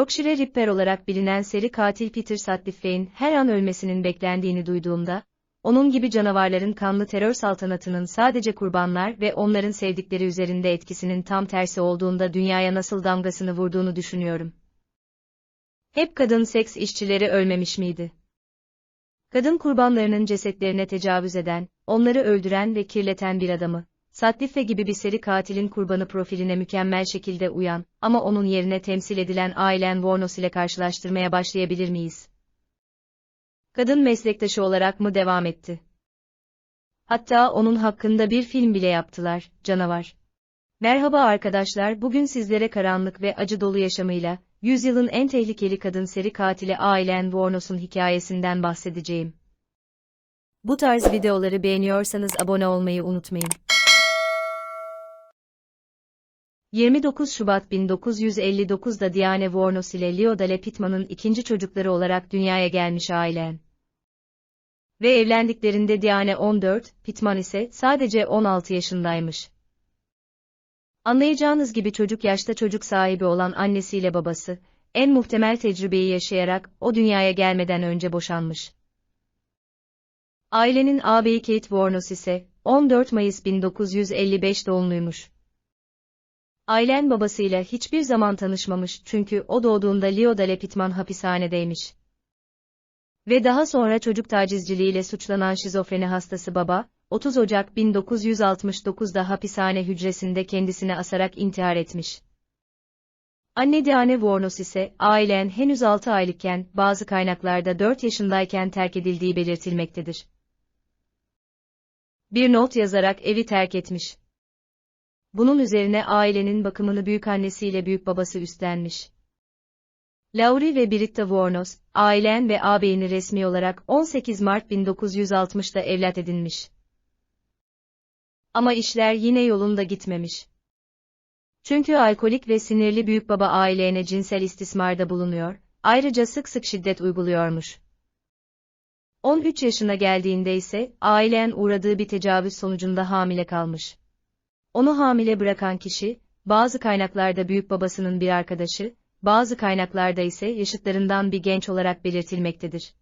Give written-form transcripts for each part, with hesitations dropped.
Yorkshire Ripper olarak bilinen seri katil Peter Sutcliffe'in her an ölmesinin beklendiğini duyduğumda, onun gibi canavarların kanlı terör saltanatının sadece kurbanlar ve onların sevdikleri üzerinde etkisinin tam tersi olduğunda dünyaya nasıl damgasını vurduğunu düşünüyorum. Hep kadın seks işçileri ölmemiş miydi? Kadın kurbanlarının cesetlerine tecavüz eden, onları öldüren ve kirleten bir adamı, Sutcliffe gibi bir seri katilin kurbanı profiline mükemmel şekilde uyan ama onun yerine temsil edilen Aileen Wuornos ile karşılaştırmaya başlayabilir miyiz? Kadın meslektaşı olarak mı devam etti? Hatta onun hakkında bir film bile yaptılar, canavar. Merhaba arkadaşlar, bugün sizlere karanlık ve acı dolu yaşamıyla, yüzyılın en tehlikeli kadın seri katili Aileen Wuornos'un hikayesinden bahsedeceğim. Bu tarz videoları beğeniyorsanız abone olmayı unutmayın. 29 Şubat 1959'da Diane Wuornos ile Leo Dale Pittman'ın ikinci çocukları olarak dünyaya gelmiş Aileen. Ve evlendiklerinde Diane 14, Pittman ise sadece 16 yaşındaymış. Anlayacağınız gibi çocuk yaşta çocuk sahibi olan annesiyle babası, en muhtemel tecrübeyi yaşayarak o dünyaya gelmeden önce boşanmış. Ailenin ağabeyi Kate Wuornos ise 14 Mayıs 1955 doğumluymuş. Aileen babasıyla hiçbir zaman tanışmamış çünkü o doğduğunda Leo Dale Pittman hapishanedeymiş. Ve daha sonra çocuk tacizciliğiyle suçlanan şizofreni hastası baba, 30 Ocak 1969'da hapishane hücresinde kendisini asarak intihar etmiş. Anne Diane Wuornos ise, Aileen henüz 6 aylıkken, bazı kaynaklarda 4 yaşındayken terk edildiği belirtilmektedir. Bir not yazarak evi terk etmiş. Bunun üzerine ailenin bakımını büyükannesiyle büyükbabası üstlenmiş. Laurie ve Britta Wuornos, Aileen ve ağabeyini resmi olarak 18 Mart 1960'da evlat edinmiş. Ama işler yine yolunda gitmemiş. Çünkü alkolik ve sinirli büyükbaba Aileen'e cinsel istismarda bulunuyor, ayrıca sık sık şiddet uyguluyormuş. 13 yaşına geldiğinde ise, Aileen uğradığı bir tecavüz sonucunda hamile kalmış. Onu hamile bırakan kişi, bazı kaynaklarda büyükbabasının bir arkadaşı, bazı kaynaklarda ise yaşıtlarından bir genç olarak belirtilmektedir.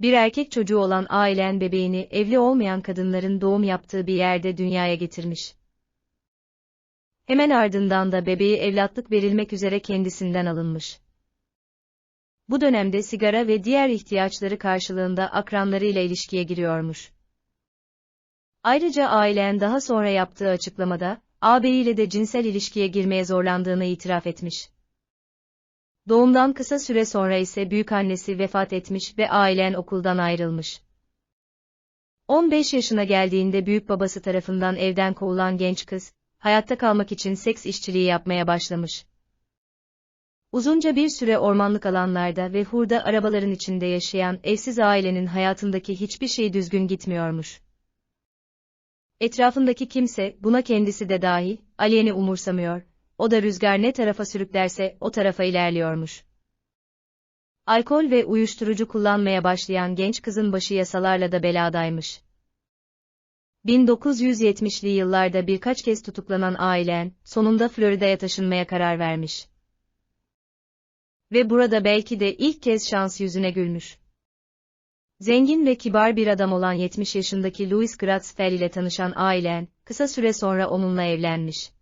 Bir erkek çocuğu olan Aileen bebeğini evli olmayan kadınların doğum yaptığı bir yerde dünyaya getirmiş. Hemen ardından da bebeği evlatlık verilmek üzere kendisinden alınmış. Bu dönemde sigara ve diğer ihtiyaçları karşılığında akranlarıyla ilişkiye giriyormuş. Ayrıca Aileen daha sonra yaptığı açıklamada, ağabeyiyle de cinsel ilişkiye girmeye zorlandığını itiraf etmiş. Doğumdan kısa süre sonra ise büyükannesi vefat etmiş ve Aileen okuldan ayrılmış. 15 yaşına geldiğinde büyükbabası tarafından evden kovulan genç kız, hayatta kalmak için seks işçiliği yapmaya başlamış. Uzunca bir süre ormanlık alanlarda ve hurda arabaların içinde yaşayan evsiz ailenin hayatındaki hiçbir şey düzgün gitmiyormuş. Etrafındaki kimse, buna kendisi de dahil, Alien'i umursamıyor, o da rüzgar ne tarafa sürüklerse o tarafa ilerliyormuş. Alkol ve uyuşturucu kullanmaya başlayan genç kızın başı yasalarla da beladaymış. 1970'li yıllarda birkaç kez tutuklanan Aileen, sonunda Florida'ya taşınmaya karar vermiş. Ve burada belki de ilk kez şans yüzüne gülmüş. Zengin ve kibar bir adam olan 70 yaşındaki Louis Gratzfeld ile tanışan Aileen, kısa süre sonra onunla evlenmiş.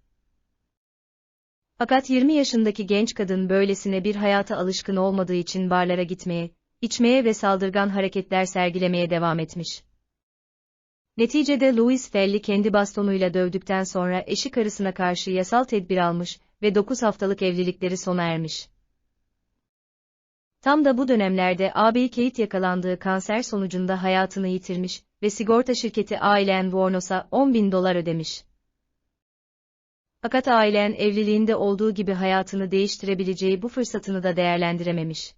Fakat 20 yaşındaki genç kadın böylesine bir hayata alışkın olmadığı için barlara gitmeye, içmeye ve saldırgan hareketler sergilemeye devam etmiş. Neticede Louis Feld'i kendi bastonuyla dövdükten sonra eşi karısına karşı yasal tedbir almış ve 9 haftalık evlilikleri sona ermiş. Tam da bu dönemlerde ağabeyi Kate yakalandığı kanser sonucunda hayatını yitirmiş ve sigorta şirketi Aileen Wuornos'a $10.000 ödemiş. Fakat Aileen evliliğinde olduğu gibi hayatını değiştirebileceği bu fırsatını da değerlendirememiş.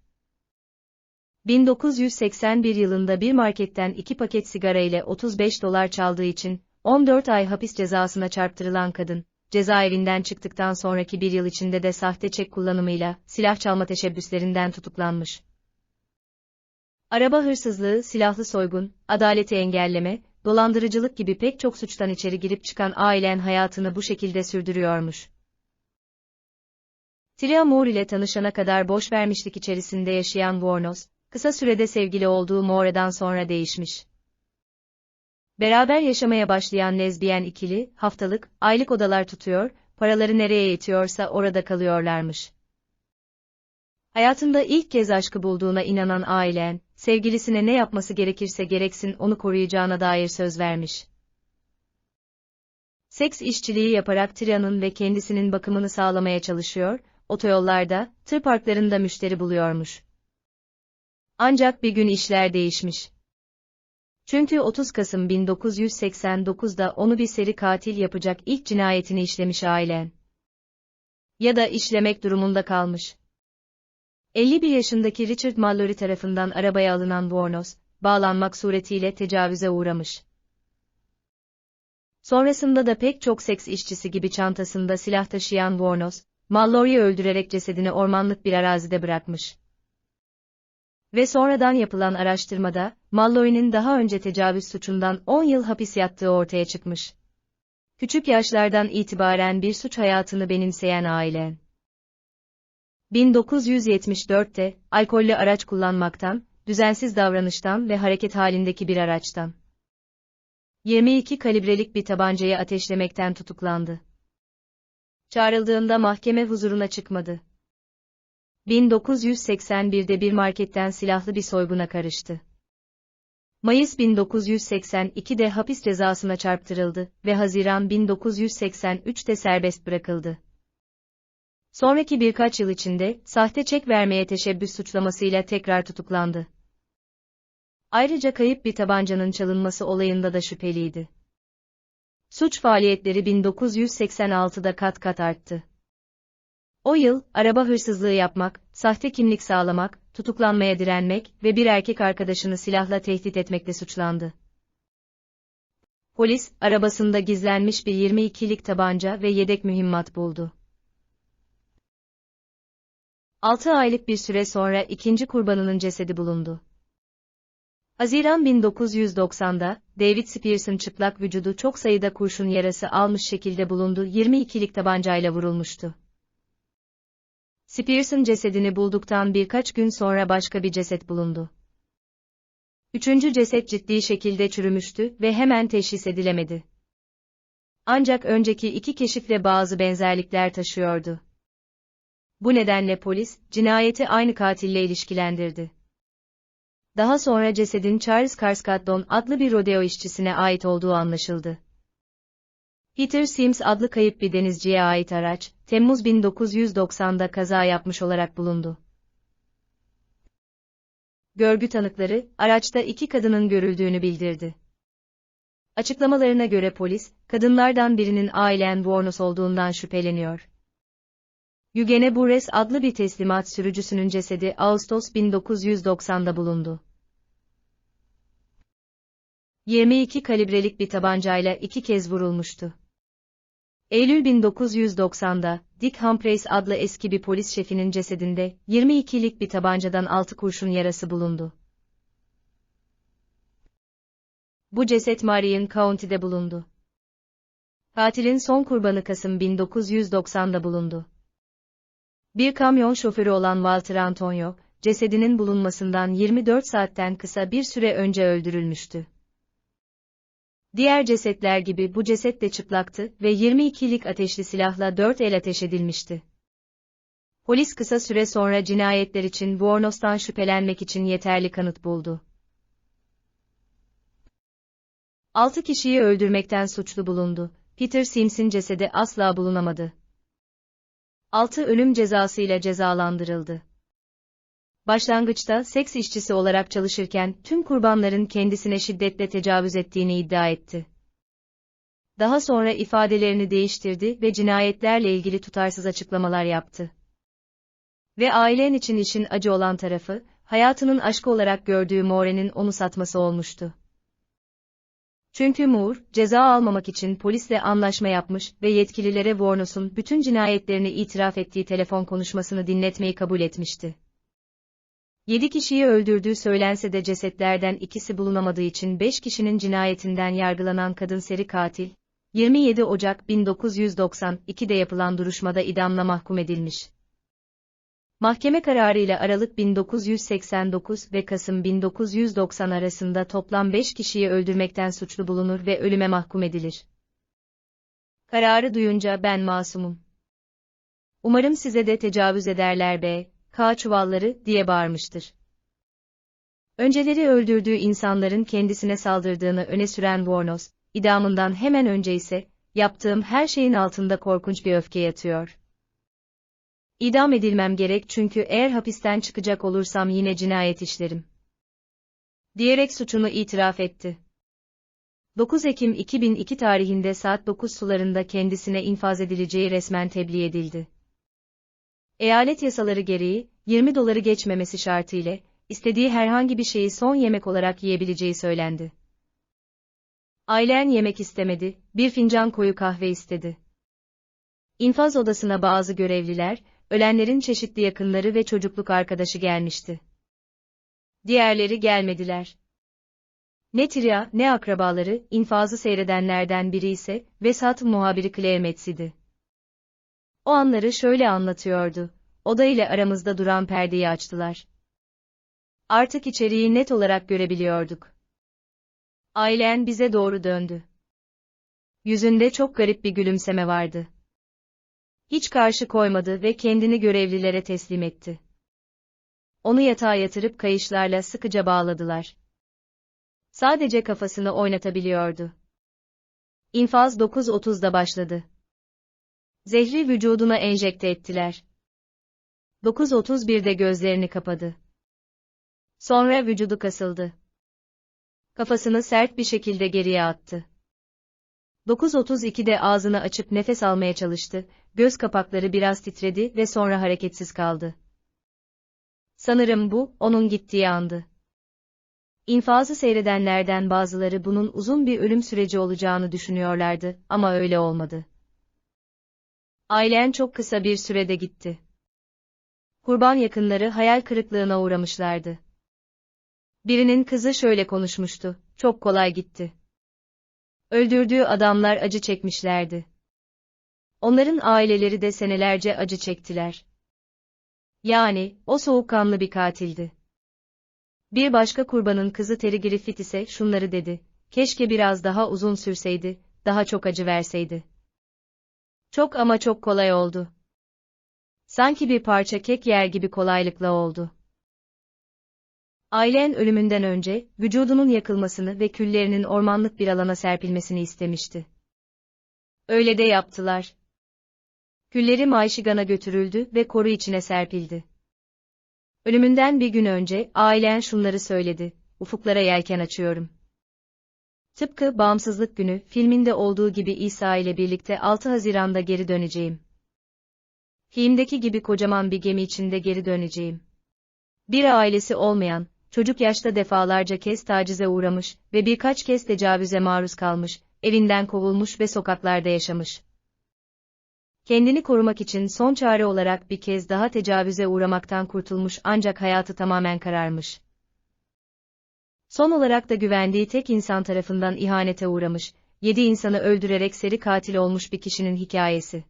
1981 yılında bir marketten 2 paket sigara ile $35 çaldığı için 14 ay hapis cezasına çarptırılan kadın, cezaevinden çıktıktan sonraki bir yıl içinde de sahte çek kullanımıyla silah çalma teşebbüslerinden tutuklanmış. Araba hırsızlığı, silahlı soygun, adaleti engelleme, dolandırıcılık gibi pek çok suçtan içeri girip çıkan Aileen hayatını bu şekilde sürdürüyormuş. Tria Moore ile tanışana kadar boşvermişlik içerisinde yaşayan Wuornos, kısa sürede sevgili olduğu Moore'dan sonra değişmiş. Beraber yaşamaya başlayan lezbiyen ikili, haftalık, aylık odalar tutuyor, paraları nereye yetiyorsa orada kalıyorlarmış. Hayatında ilk kez aşkı bulduğuna inanan Aileen, sevgilisine ne yapması gerekirse gereksin onu koruyacağına dair söz vermiş. Seks işçiliği yaparak Tria'nın ve kendisinin bakımını sağlamaya çalışıyor, otoyollarda, tır parklarında müşteri buluyormuş. Ancak bir gün işler değişmiş. Çünkü 30 Kasım 1989'da onu bir seri katil yapacak ilk cinayetini işlemiş Aileen. Ya da işlemek durumunda kalmış. 51 yaşındaki Richard Mallory tarafından arabaya alınan Wuornos, bağlanmak suretiyle tecavüze uğramış. Sonrasında da pek çok seks işçisi gibi çantasında silah taşıyan Wuornos, Mallory'yi öldürerek cesedini ormanlık bir arazide bırakmış. Ve sonradan yapılan araştırmada, Mallory'nin daha önce tecavüz suçundan 10 yıl hapis yattığı ortaya çıkmış. Küçük yaşlardan itibaren bir suç hayatını benimseyen Aileen. 1974'te, alkollü araç kullanmaktan, düzensiz davranıştan ve hareket halindeki bir araçtan 22 kalibrelik bir tabancayı ateşlemekten tutuklandı. Çağrıldığında mahkeme huzuruna çıkmadı. 1981'de bir marketten silahlı bir soyguna karıştı. Mayıs 1982'de hapis cezasına çarptırıldı ve Haziran 1983'te serbest bırakıldı. Sonraki birkaç yıl içinde, sahte çek vermeye teşebbüs suçlamasıyla tekrar tutuklandı. Ayrıca kayıp bir tabancanın çalınması olayında da şüpheliydi. Suç faaliyetleri 1986'da kat kat arttı. O yıl, araba hırsızlığı yapmak, sahte kimlik sağlamak, tutuklanmaya direnmek ve bir erkek arkadaşını silahla tehdit etmekle suçlandı. Polis, arabasında gizlenmiş bir 22'lik tabanca ve yedek mühimmat buldu. 6 aylık bir süre sonra ikinci kurbanının cesedi bulundu. Haziran 1990'da, David Spears'ın çıplak vücudu çok sayıda kurşun yarası almış şekilde bulunduğu 22'lik tabancayla vurulmuştu. Spears'ın cesedini bulduktan birkaç gün sonra başka bir ceset bulundu. Üçüncü ceset ciddi şekilde çürümüştü ve hemen teşhis edilemedi. Ancak önceki iki keşifle bazı benzerlikler taşıyordu. Bu nedenle polis, cinayeti aynı katille ilişkilendirdi. Daha sonra cesedin Charles Carscadon adlı bir rodeo işçisine ait olduğu anlaşıldı. Peter Sims adlı kayıp bir denizciye ait araç, Temmuz 1990'da kaza yapmış olarak bulundu. Görgü tanıkları, araçta iki kadının görüldüğünü bildirdi. Açıklamalarına göre polis, kadınlardan birinin Aileen Wuornos olduğundan şüpheleniyor. Eugene Burres adlı bir teslimat sürücüsünün cesedi Ağustos 1990'da bulundu. 22 kalibrelik bir tabancayla iki kez vurulmuştu. Eylül 1990'da, Dick Humphreys adlı eski bir polis şefinin cesedinde 22'lik bir tabancadan 6 kurşun yarası bulundu. Bu ceset Marion County'de bulundu. Katilin son kurbanı Kasım 1990'da bulundu. Bir kamyon şoförü olan Walter Antonio, cesedinin bulunmasından 24 saatten kısa bir süre önce öldürülmüştü. Diğer cesetler gibi bu ceset de çıplaktı ve 22'lik ateşli silahla 4 el ateş edilmişti. Polis kısa süre sonra cinayetler için Wuornos'tan şüphelenmek için yeterli kanıt buldu. 6 kişiyi öldürmekten suçlu bulundu. Peter Sims'in cesedi asla bulunamadı. 6 ölüm cezasıyla cezalandırıldı. Başlangıçta seks işçisi olarak çalışırken tüm kurbanların kendisine şiddetle tecavüz ettiğini iddia etti. Daha sonra ifadelerini değiştirdi ve cinayetlerle ilgili tutarsız açıklamalar yaptı. Ve ailen için işin acı olan tarafı, hayatının aşkı olarak gördüğü Moore'nin onu satması olmuştu. Çünkü Moore, ceza almamak için polisle anlaşma yapmış ve yetkililere Wuornos'un bütün cinayetlerini itiraf ettiği telefon konuşmasını dinletmeyi kabul etmişti. 7 kişiyi öldürdüğü söylense de cesetlerden ikisi bulunamadığı için 5 kişinin cinayetinden yargılanan kadın seri katil, 27 Ocak 1992'de yapılan duruşmada idamla mahkum edilmiş. Mahkeme kararıyla Aralık 1989 ve Kasım 1990 arasında toplam 5 kişiyi öldürmekten suçlu bulunur ve ölüme mahkum edilir. Kararı duyunca ben masumum. Umarım size de tecavüz ederler be, K çuvalları, diye bağırmıştır. Önceleri öldürdüğü insanların kendisine saldırdığını öne süren Vornos, idamından hemen önce ise, yaptığım her şeyin altında korkunç bir öfke yatıyor. İdam edilmem gerek çünkü eğer hapisten çıkacak olursam yine cinayet işlerim, diyerek suçunu itiraf etti. 9 Ekim 2002 tarihinde saat 9 sularında kendisine infaz edileceği resmen tebliğ edildi. Eyalet yasaları gereği, $20 geçmemesi şartıyla, istediği herhangi bir şeyi son yemek olarak yiyebileceği söylendi. Ailen yemek istemedi, bir fincan koyu kahve istedi. İnfaz odasına bazı görevliler, ölenlerin çeşitli yakınları ve çocukluk arkadaşı gelmişti. Diğerleri gelmediler. Ne Tirya, ne akrabaları, infazı seyredenlerden biri ise, Vesat muhabiri Claire Metz'idi. O anları şöyle anlatıyordu, oda ile aramızda duran perdeyi açtılar. Artık içeriği net olarak görebiliyorduk. Ailen bize doğru döndü. Yüzünde çok garip bir gülümseme vardı. Hiç karşı koymadı ve kendini görevlilere teslim etti. Onu yatağa yatırıp kayışlarla sıkıca bağladılar. Sadece kafasını oynatabiliyordu. İnfaz 9.30'da başladı. Zehri vücuduna enjekte ettiler. 9.31'de gözlerini kapadı. Sonra vücudu kasıldı. Kafasını sert bir şekilde geriye attı. 9.32'de ağzını açıp nefes almaya çalıştı, göz kapakları biraz titredi ve sonra hareketsiz kaldı. Sanırım bu, onun gittiği andı. İnfazı seyredenlerden bazıları bunun uzun bir ölüm süreci olacağını düşünüyorlardı, ama öyle olmadı. Ailen çok kısa bir sürede gitti. Kurban yakınları hayal kırıklığına uğramışlardı. Birinin kızı şöyle konuşmuştu, çok kolay gitti. Öldürdüğü adamlar acı çekmişlerdi. Onların aileleri de senelerce acı çektiler. Yani, o soğukkanlı bir katildi. Bir başka kurbanın kızı Terry Griffith ise şunları dedi, keşke biraz daha uzun sürseydi, daha çok acı verseydi. Çok ama çok kolay oldu. Sanki bir parça kek yer gibi kolaylıkla oldu. Ailen ölümünden önce, vücudunun yakılmasını ve küllerinin ormanlık bir alana serpilmesini istemişti. Öyle de yaptılar. Külleri Michigan'a götürüldü ve koru içine serpildi. Ölümünden bir gün önce, ailen şunları söyledi, ufuklara yelken açıyorum. Tıpkı Bağımsızlık Günü filminde olduğu gibi İsa ile birlikte 6 Haziran'da geri döneceğim. Filmdeki gibi kocaman bir gemi içinde geri döneceğim. Bir ailesi olmayan, çocuk yaşta defalarca kez tacize uğramış ve birkaç kez tecavüze maruz kalmış, evinden kovulmuş ve sokaklarda yaşamış. Kendini korumak için son çare olarak bir kez daha tecavüze uğramaktan kurtulmuş ancak hayatı tamamen kararmış. Son olarak da güvendiği tek insan tarafından ihanete uğramış, 7 insanı öldürerek seri katil olmuş bir kişinin hikayesi.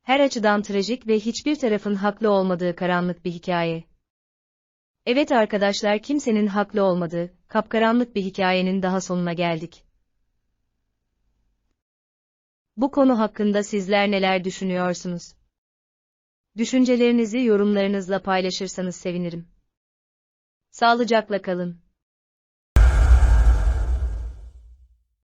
Her açıdan trajik ve hiçbir tarafın haklı olmadığı karanlık bir hikaye. Evet arkadaşlar, kimsenin haklı olmadığı, kapkaranlık bir hikayenin daha sonuna geldik. Bu konu hakkında sizler neler düşünüyorsunuz? Düşüncelerinizi yorumlarınızla paylaşırsanız sevinirim. Sağlıcakla kalın.